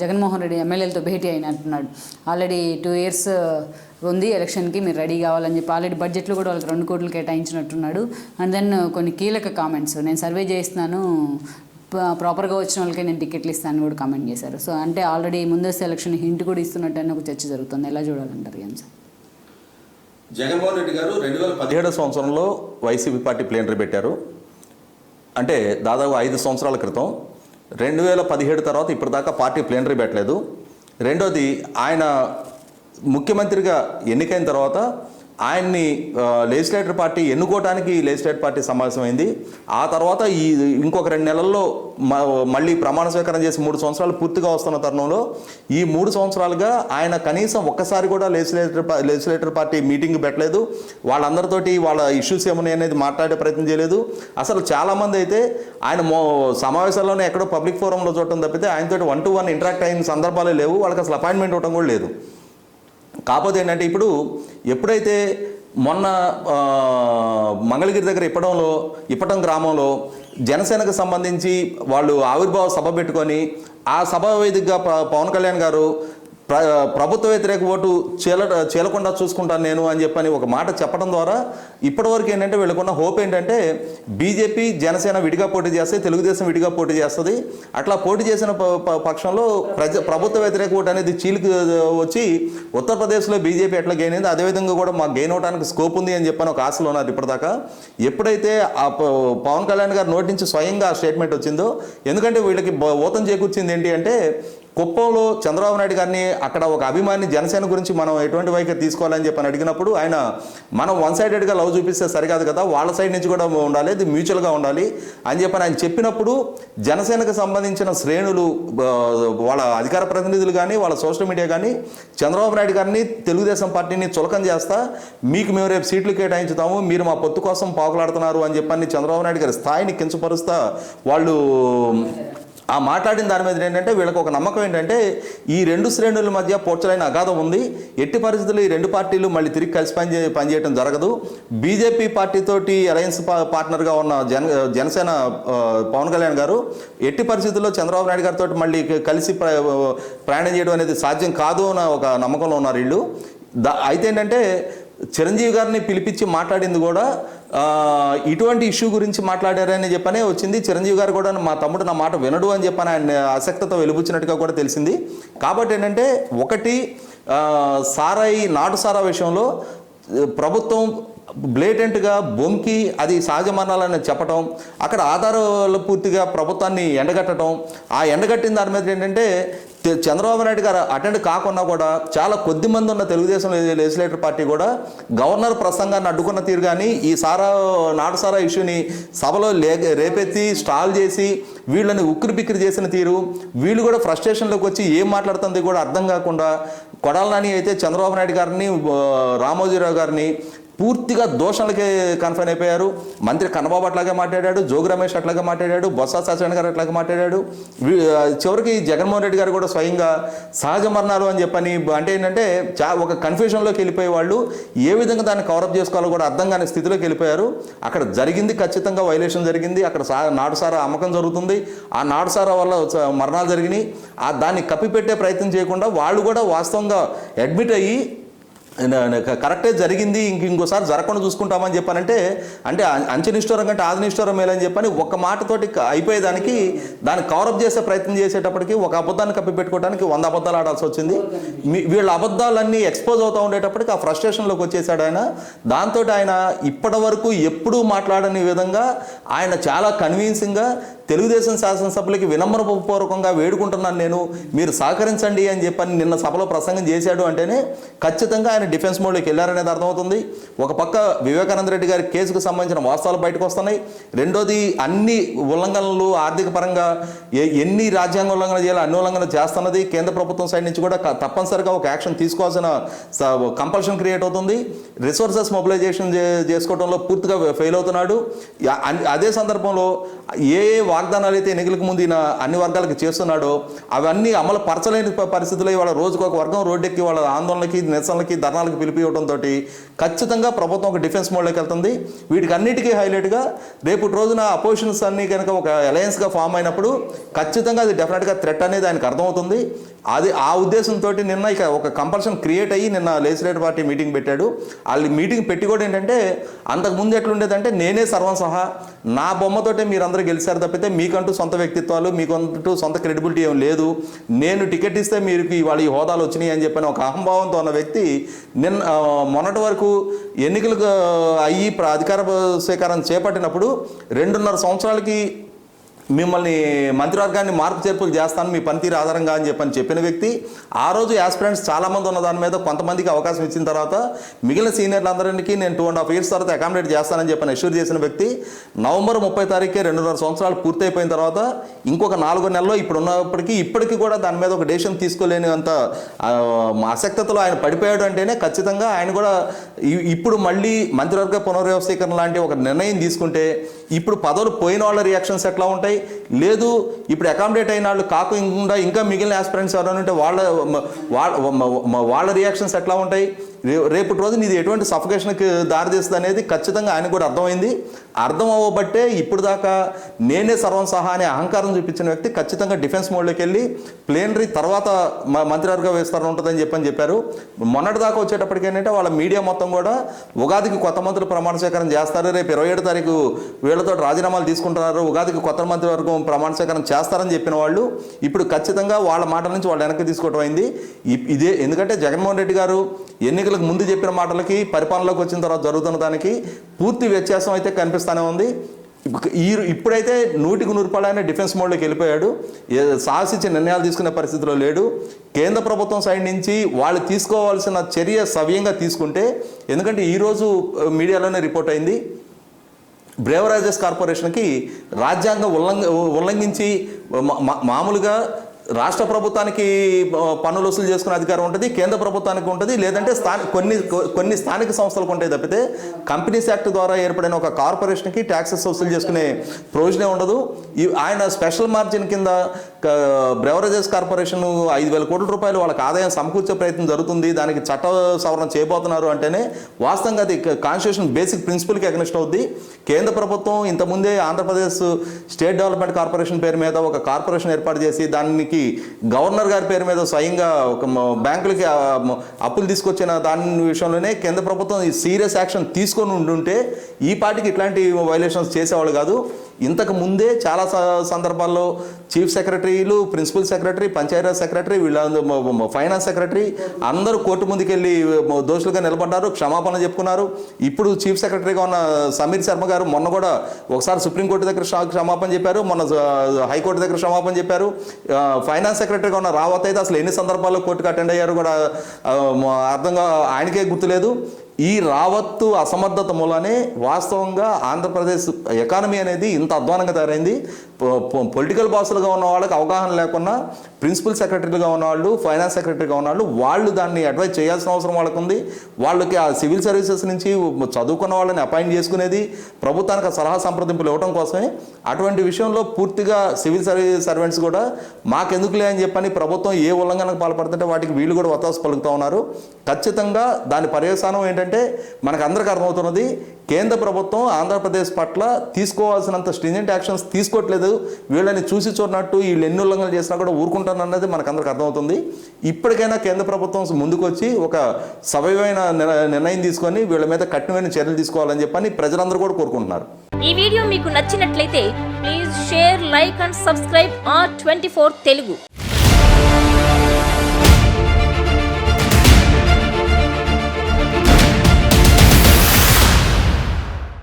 జగన్మోహన్ రెడ్డి ఎమ్మెల్యేలతో భేటీ అయినట్టున్నాడు. Already 2 years ఉంది ఎలక్షన్కి, మీరు రెడీ కావాలని చెప్పి ఆల్రెడీ బడ్జెట్లో కూడా వాళ్ళకి 2 కోట్లు కేటాయించినట్టున్నాడు. అండ్ దెన్ కొన్ని కీలక కామెంట్స్, నేను సర్వే చేస్తున్నాను, ప్రాపర్గా వచ్చిన వాళ్ళకే నేను టికెట్లు ఇస్తాను కూడా కామెంట్ చేశారు. సో అంటే ఆల్రెడీ ముందస్తు ఎలక్షన్ హింట్ కూడా ఇస్తున్నట్టు అని ఒక చర్చ జరుగుతుంది. ఎలా చూడాలంటారు ఏం సార్? జగన్మోహన్ రెడ్డి గారు 2017 సంవత్సరంలో వైసీపీ పార్టీ ప్లేనరీ పెట్టారు. అంటే దాదాపు 5 సంవత్సరాల క్రితం. 2017 తర్వాత ఇప్పటిదాకా పార్టీ ప్లేనరీ పెట్టలేదు. రెండోది, ఆయన ముఖ్యమంత్రిగా ఎన్నికైన తర్వాత ఆయన్ని లెజిస్లేటర్ పార్టీ ఎన్నుకోవడానికి లెజిస్లేటర్ పార్టీ సమావేశమైంది. ఆ తర్వాత ఇంకొక 2 నెలల్లో మళ్ళీ ప్రమాణ స్వీకారం చేసి 3 సంవత్సరాలు పూర్తిగా వస్తున్న తరుణంలో ఈ 3 సంవత్సరాలుగా ఆయన కనీసం ఒక్కసారి కూడా లెజిస్లేటర్ పార్టీ మీటింగ్ పెట్టలేదు. వాళ్ళందరితోటి వాళ్ళ ఇష్యూస్ ఏమున్నాయి అనేది మాట్లాడే ప్రయత్నం చేయలేదు. అసలు చాలామంది అయితే ఆయన సమావేశాల్లోనే ఎక్కడో పబ్లిక్ ఫోరంలో చూడటం తప్పితే ఆయనతోటి 1-to-1 ఇంటరాక్ట్ అయిన సందర్భాలే లేవు. వాళ్ళకి అసలు అపాయింట్మెంట్ ఇవ్వడం కూడా లేదు. కాకపోతే ఏంటంటే ఇప్పుడు ఎప్పుడైతే మొన్న మంగళగిరి దగ్గర ఇప్పటం గ్రామంలో జనసేనకు సంబంధించి వాళ్ళు ఆవిర్భావ సభ పెట్టుకొని ఆ సభ వేదికగా పవన్ కళ్యాణ్ గారు ప్రభుత్వ వ్యతిరేక ఓటు చీలకుండా చూసుకుంటాను నేను అని చెప్పని ఒక మాట చెప్పడం ద్వారా ఇప్పటివరకు ఏంటంటే వీళ్ళకున్న హోప్ ఏంటంటే బీజేపీ జనసేన విడిగా పోటీ చేస్తే తెలుగుదేశం విడిగా పోటీ చేస్తుంది. అట్లా పోటీ చేసిన పక్షంలో ప్రభుత్వ వ్యతిరేక ఓటు అనేది చీలికి వచ్చి ఉత్తరప్రదేశ్లో బీజేపీ ఎట్లా గెయిన్ అయింది అదేవిధంగా కూడా మాకు గెయిన్ అవడానికి స్కోప్ ఉంది అని చెప్పని ఒక ఆశలో ఉన్నారు ఇప్పటిదాకా. ఎప్పుడైతే ఆ పవన్ కళ్యాణ్ గారి నోటి నుంచి స్వయంగా స్టేట్మెంట్ వచ్చిందో, ఎందుకంటే వీళ్ళకి ఊతం చేకూర్చింది ఏంటి అంటే కుప్పంలో చంద్రబాబు నాయుడు గారిని అక్కడ ఒక అభిమాని జనసేన గురించి మనం ఎటువంటి వైఖరి తీసుకోవాలని చెప్పని అడిగినప్పుడు ఆయన మనం 1-sidedగా లవ్ చూపిస్తే సరికాదు కదా, వాళ్ళ సైడ్ నుంచి కూడా ఉండాలి, ఇది మ్యూచువల్గా ఉండాలి అని చెప్పని ఆయన చెప్పినప్పుడు జనసేనకు సంబంధించిన శ్రేణులు వాళ్ళ అధికార ప్రతినిధులు కానీ వాళ్ళ సోషల్ మీడియా కానీ చంద్రబాబు నాయుడు గారిని తెలుగుదేశం పార్టీని చులకం చేస్తా మీకు మేము రేపు సీట్లు కేటాయించుతాము, మీరు మా పొత్తు కోసం పాకులాడుతున్నారు అని చెప్పని చంద్రబాబు నాయుడు గారి స్థాయిని కించపరుస్తా వాళ్ళు ఆ మాట్లాడిన దాని మీద ఏంటంటే వీళ్ళకి ఒక నమ్మకం ఏంటంటే ఈ 2 శ్రేణుల మధ్య పోడ్చలైన అగాధం ఉంది. ఎట్టి పరిస్థితుల్లో ఈ 2 పార్టీలు మళ్ళీ తిరిగి కలిసి పనిచేయడం జరగదు. బీజేపీ పార్టీతోటి అలయన్స్ పార్ట్నర్గా ఉన్న జనసేన పవన్ కళ్యాణ్ గారు ఎట్టి పరిస్థితుల్లో చంద్రబాబు నాయుడు గారితో మళ్ళీ కలిసి ప్రయాణం చేయడం అనేది సాధ్యం కాదు అన్న ఒక నమ్మకంలో ఉన్నారు వీళ్ళు. అయితే ఏంటంటే చిరంజీవి గారిని పిలిపించి మాట్లాడింది కూడా ఇటువంటి ఇష్యూ గురించి మాట్లాడారని చెప్పనే వచ్చింది. చిరంజీవి గారు కూడా మా తమ్ముడు నా మాట వినడు అని చెప్పని ఆయన ఆసక్తితో వెలుబుచ్చినట్టుగా కూడా తెలిసింది. కాబట్టి ఏంటంటే ఒకటి నాటు సారా విషయంలో ప్రభుత్వం బ్లేటెంట్గా బొంకి అది సహజ మరణాలని చెప్పటం, అక్కడ ఆధారాలు పూర్తిగా ప్రభుత్వాన్ని ఎండగట్టడం, ఆ ఎండగట్టిన దాని మీద ఏంటంటే చంద్రబాబు నాయుడు గారు అటెండ్ కాకుండా కూడా చాలా కొద్ది మంది ఉన్న తెలుగుదేశం లెజిస్లేటర్ పార్టీ కూడా గవర్నర్ ప్రసంగాన్ని అడ్డుకున్న తీరు కానీ ఈ నాటు సారా ఇష్యూని సభలో రేపెత్తి స్టాల్ చేసి వీళ్ళని ఉక్కిరి బిక్కిరి చేసిన తీరు, వీళ్ళు కూడా ఫ్రస్ట్రేషన్లోకి వచ్చి ఏం మాట్లాడుతుంది కూడా అర్థం కాకుండా కొడాల నాని అయితే చంద్రబాబు నాయుడు గారిని రామోజీరావు గారిని పూర్తిగా దోషాలకే కన్ఫైన్ అయిపోయారు. మంత్రి కన్నబాబు అట్లాగే మాట్లాడాడు, జోగి రమేష్ అట్లాగే మాట్లాడాడు, బొత్స సత్యనారాయణ గారు అట్లాగే మాట్లాడాడు. చివరికి జగన్మోహన్ రెడ్డి గారు కూడా స్వయంగా సహజ మరణాలు అని చెప్పని అంటే ఏంటంటే ఒక కన్ఫ్యూజన్లోకి వెళ్ళిపోయే వాళ్ళు ఏ విధంగా దాన్ని కవరప్ చేసుకోవాలో కూడా అర్థం కాని స్థితిలోకి వెళ్ళిపోయారు. అక్కడ జరిగింది ఖచ్చితంగా వైలేషన్ జరిగింది. అక్కడ నాటుసారా అమ్మకం జరుగుతుంది. ఆ నాటుసారా వల్ల మరణాలు జరిగినాయి. దాన్ని కప్పిపెట్టే ప్రయత్నం చేయకుండా వాళ్ళు కూడా వాస్తవంగా అడ్మిట్ అయ్యి కరెక్టే జరిగింది ఇంకోసారి జరగకుండా చూసుకుంటామని చెప్పానంటే అంటే అంచెనిష్ఠూరం కంటే ఆదినిష్ఠూరం మేలని చెప్పని ఒక మాటతోటి అయిపోయేదానికి దాన్ని కవరప్ చేసే ప్రయత్నం చేసేటప్పటికి ఒక అబద్ధాన్ని కప్పిపెట్టుకోవడానికి 100 అబద్ధాలు ఆడాల్సి వచ్చింది. వీళ్ళ అబద్ధాలన్నీ ఎక్స్పోజ్ అవుతూ ఉండేటప్పటికి ఆ ఫ్రస్ట్రేషన్లోకి వచ్చేసాడు ఆయన. దాంతో ఆయన ఇప్పటి వరకు ఎప్పుడూ మాట్లాడని విధంగా ఆయన చాలా కన్విన్సింగ్గా తెలుగుదేశం శాసనసభ్యులకి వినమ్రపూర్వకంగా వేడుకుంటున్నాను నేను, మీరు సహకరించండి అని చెప్పని నిన్న సభలో ప్రసంగం చేశాడు అంటేనే ఖచ్చితంగా ఆయన డిఫెన్స్ మోడ్లోకి వెళ్ళారనేది అర్థమవుతుంది. ఒక పక్క వివేకానంద రెడ్డి గారి కేసుకు సంబంధించిన వాస్తవాలు బయటకు వస్తున్నాయి. రెండోది అన్ని ఉల్లంఘనలు ఆర్థిక పరంగా ఎన్ని రాజ్యాంగ ఉల్లంఘన చేయాలో అన్ని ఉల్లంఘన చేస్తున్నది కేంద్ర ప్రభుత్వం సైడ్ నుంచి కూడా తప్పనిసరిగా ఒక యాక్షన్ తీసుకోవాల్సిన కంపల్షన్ క్రియేట్ అవుతుంది. రిసోర్సెస్ మొబిలైజేషన్ చేసుకోవడంలో పూర్తిగా ఫెయిల్ అవుతున్నాడు. అదే సందర్భంలో ఏ వాగ్దానాలు అయితే ఎన్నికలకు ముందు ఈయన అన్ని వర్గాలకు చేస్తున్నాడో అవన్నీ అమలు పరచలేని పరిస్థితుల్లో ఇవాళ రోజుకు ఒక వర్గం రోడ్డెక్కి వాళ్ళ ఆందోళనకి, నిరసనలకి, ధర్నాలకు పిలిపివ్వడంతో ఖచ్చితంగా ప్రభుత్వం ఒక డిఫెన్స్ మోడ్లోకి వెళ్తుంది. వీటికి అన్నిటికీ హైలైట్గా రేపు రోజున అపోజిషన్స్ అన్ని కనుక ఒక అలయన్స్గా ఫామ్ అయినప్పుడు ఖచ్చితంగా అది డెఫినెట్గా థ్రెట్ అనేది ఆయనకు అర్థమవుతుంది. అది ఆ ఉద్దేశంతో నిన్న ఇక ఒక కంపల్షన్ క్రియేట్ అయ్యి నిన్న లెజిస్లేటివ్ పార్టీ మీటింగ్ పెట్టాడు. వాళ్ళు మీటింగ్ పెట్టి కూడా ఏంటంటే అంతకుముందు ఎట్లుండేదంటే నేనే సర్వం సహా నా బొమ్మతోటే మీరందరూ గెలిచారు తప్పితే మీకంటూ సొంత వ్యక్తిత్వాలు, మీకంటూ సొంత క్రెడిబిలిటీ ఏం లేదు, నేను టికెట్ ఇస్తే మీరు ఇవాళ ఈ హోదాలు వచ్చినాయి అని చెప్పిన ఒక అహంభావంతో ఉన్న వ్యక్తి నిన్న మొన్నటి వరకు ఎన్నికలకు అయ్యి అధికార స్వీకారం చేపట్టినప్పుడు 2.5 సంవత్సరాలకి మిమ్మల్ని మంత్రివర్గాన్ని మార్పు చేర్పులు చేస్తాను మీ పనితీరు ఆధారంగా అని చెప్పిన వ్యక్తి ఆ రోజు యాస్పిరెంట్స్ చాలామంది ఉన్న దాని మీద కొంతమందికి అవకాశం ఇచ్చిన తర్వాత మిగిలిన సీనియర్లందరికీ నేను 2.5 years తర్వాత అకామిడేట్ చేస్తానని చెప్పని అష్యూర్ చేసిన వ్యక్తి నవంబర్ 30 తారీఖే 2.5 సంవత్సరాలు పూర్తయిపోయిన తర్వాత ఇంకొక 4 నెలల్లో ఇప్పటికీ కూడా దాని మీద ఒక డెసిషన్ తీసుకోలేని అంత ఆసక్తతలో ఆయన పడిపోయాడు అంటేనే ఖచ్చితంగా ఆయన కూడా ఇప్పుడు మళ్ళీ మంత్రివర్గ పునర్వ్యవస్థీకరణ లాంటి ఒక నిర్ణయం తీసుకుంటే ఇప్పుడు పదవులు పోయిన వాళ్ళ రియాక్షన్స్ ఎట్లా ఉంటాయి, లేదు ఇప్పుడు అకామిడేట్ అయిన వాళ్ళు కాకుండా ఇంకా మిగిలిన ఆస్పిరెంట్స్ ఎవరైనా ఉంటే వాళ్ళ రియాక్షన్స్ ఎట్లా ఉంటాయి, రేపటి రోజు ఇది ఎటువంటి సఫికేషన్కి దారితీస్తుంది అనేది ఖచ్చితంగా ఆయనకు కూడా అర్థమైంది. అర్థం అవ్వబట్టే ఇప్పుడు దాకా నేనే సర్వం సహా అనే అహంకారం చూపించిన వ్యక్తి ఖచ్చితంగా డిఫెన్స్ మోడ్లోకి వెళ్ళి ప్లేనరీ తర్వాత మంత్రివర్గ విస్తరణ ఉంటుందని చెప్పారు. మొన్నటి దాకా వచ్చేటప్పటికి ఏంటంటే వాళ్ళ మీడియా మొత్తం కూడా ఉగాదికి కొత్త మంత్రులు ప్రమాణ స్వీకారం చేస్తారు, రేపు 27 తారీఖు వీళ్ళతో రాజీనామాలు తీసుకుంటున్నారు, ఉగాదికి కొత్త మంత్రివర్గం ప్రమాణ స్వీకారం చేస్తారని చెప్పిన వాళ్ళు ఇప్పుడు ఖచ్చితంగా వాళ్ళ మాటల నుంచి వాళ్ళు వెనక్కి తీసుకోవడం అయింది. ఇదే ఎందుకంటే జగన్మోహన్ రెడ్డి గారు ఎన్నికలకు ముందు చెప్పిన మాటలకి పరిపాలనలోకి వచ్చిన తర్వాత జరుగుతున్న దానికి పూర్తి వ్యత్యాసం అయితే కనిపిస్తూనే ఉంది. ఇప్పుడైతే 100% డిఫెన్స్ మోడ్లోకి వెళ్ళిపోయాడు. సాహసించి నిర్ణయాలు తీసుకునే పరిస్థితిలో లేడు. కేంద్ర ప్రభుత్వం సైడ్ నుంచి వాళ్ళు తీసుకోవాల్సిన చర్య సవ్యంగా తీసుకుంటే, ఎందుకంటే ఈరోజు మీడియాలోనే రిపోర్ట్ అయింది బ్రేవరేజెస్ కార్పొరేషన్కి రాజ్యాంగం ఉల్లంఘించి మామూలుగా రాష్ట్ర ప్రభుత్వానికి పన్నులు వసూలు చేసుకునే అధికారం ఉంటుంది, కేంద్ర ప్రభుత్వానికి ఉంటుంది, లేదంటే కొన్ని స్థానిక సంస్థలకు ఉంటాయి తప్పితే కంపెనీస్ యాక్ట్ ద్వారా ఏర్పడిన ఒక కార్పొరేషన్కి ట్యాక్సెస్ వసూలు చేసుకునే ప్రయోజనం ఉండదు. ఆయన స్పెషల్ మార్జిన్ కింద బ్రెవరేజెస్ కార్పొరేషన్ 5,000 కోట్ల రూపాయలు వాళ్ళకి ఆదాయం సమకూర్చే ప్రయత్నం జరుగుతుంది, దానికి చట్ట సవరణ చేయబోతున్నారు అంటేనే వాస్తవంగా అది కాన్స్టిట్యూషన్ బేసిక్ ప్రిన్సిపల్కి అగ్నిస్ట్ అవుద్ది. కేంద్ర ప్రభుత్వం ఇంతకుముందే ఆంధ్రప్రదేశ్ స్టేట్ డెవలప్మెంట్ కార్పొరేషన్ పేరు మీద ఒక కార్పొరేషన్ ఏర్పాటు చేసి దానికి గవర్నర్ గారి పేరు మీద స్వయంగా ఒక బ్యాంకులకి అప్పులు తీసుకొచ్చిన దాని విషయంలోనే కేంద్ర ప్రభుత్వం సీరియస్ యాక్షన్ తీసుకొని ఉండుంటే ఈ పార్టీకి ఇట్లాంటి వైలేషన్స్ చేసేవాళ్ళు కాదు. ఇంతకు ముందే చాలా సందర్భాల్లో చీఫ్ సెక్రటరీలు, ప్రిన్సిపల్ సెక్రటరీ, పంచాయతీరాజ్ సెక్రటరీ, వీళ్ళ ఫైనాన్స్ సెక్రటరీ అందరూ కోర్టు ముందుకెళ్ళి దోషులుగా నిలబడ్డారు, క్షమాపణ చెప్పుకున్నారు. ఇప్పుడు చీఫ్ సెక్రటరీగా ఉన్న సమీర్ శర్మ గారు మొన్న కూడా ఒకసారి సుప్రీంకోర్టు దగ్గర క్షమాపణ చెప్పారు, మొన్న హైకోర్టు దగ్గర క్షమాపణ చెప్పారు. ఫైనాన్స్ సెక్రటరీగా ఉన్న రావత్ అయితే అసలు ఎన్ని సందర్భాల్లో కోర్టుకు అటెండ్ అయ్యారు కూడా అర్థంగా ఆయనకే గుర్తులేదు. ఈ రావత్తు అసమర్థత మూలనే వాస్తవంగా ఆంధ్రప్రదేశ్ ఎకానమీ అనేది ఇంత అధ్వానంగా తయారైంది. పొలిటికల్ బాసులుగా ఉన్న వాళ్ళకి అవగాహన లేకుండా ప్రిన్సిపల్ సెక్రటరీలుగా ఉన్నవాళ్ళు, ఫైనాన్స్ సెక్రటరీగా ఉన్నవాళ్ళు వాళ్ళు దాన్ని అడ్వైజ్ చేయాల్సిన అవసరం వాళ్ళకు ఉంది. వాళ్ళకి ఆ సివిల్ సర్వీసెస్ నుంచి చదువుకున్న వాళ్ళని అపాయింట్ చేసుకునేది ప్రభుత్వానికి సలహా సంప్రదింపులు ఇవ్వడం కోసమే. అటువంటి విషయంలో పూర్తిగా సివిల్ సర్వెంట్స్ కూడా మాకెందుకులే అని చెప్పని ప్రభుత్వం ఏ ఉల్లంఘనకు పాల్పడుతుంటే వాటికి వీళ్ళు కూడా వత్తాసు పలుకుతూ ఉన్నారు. ఖచ్చితంగా దాని పర్యవసానం ఏంటంటే మనకు అందరికీ అర్థమవుతున్నది, కేంద్ర ప్రభుత్వం ఆంధ్రప్రదేశ్ పట్ల తీసుకోవాల్సినంత స్ట్రింజెంట్ యాక్షన్స్ తీసుకోవట్లేదు. వీళ్ళని చూసి చూడనట్టు వీళ్ళు ఎన్ని ఉల్లంఘనలు చేసినా కూడా ఊరుకుంటానన్నది మనకు అందరికి అర్థమవుతుంది. ఇప్పటికైనా కేంద్ర ప్రభుత్వం ముందుకు వచ్చి ఒక సవ్యమైన నిర్ణయం తీసుకొని వీళ్ళ మీద కఠినమైన చర్యలు తీసుకోవాలని చెప్పని ప్రజలందరూ కూడా కోరుకుంటున్నారు. ఈ వీడియో మీకు నచ్చినట్లయితే please share, like and subscribe R24 Telugu.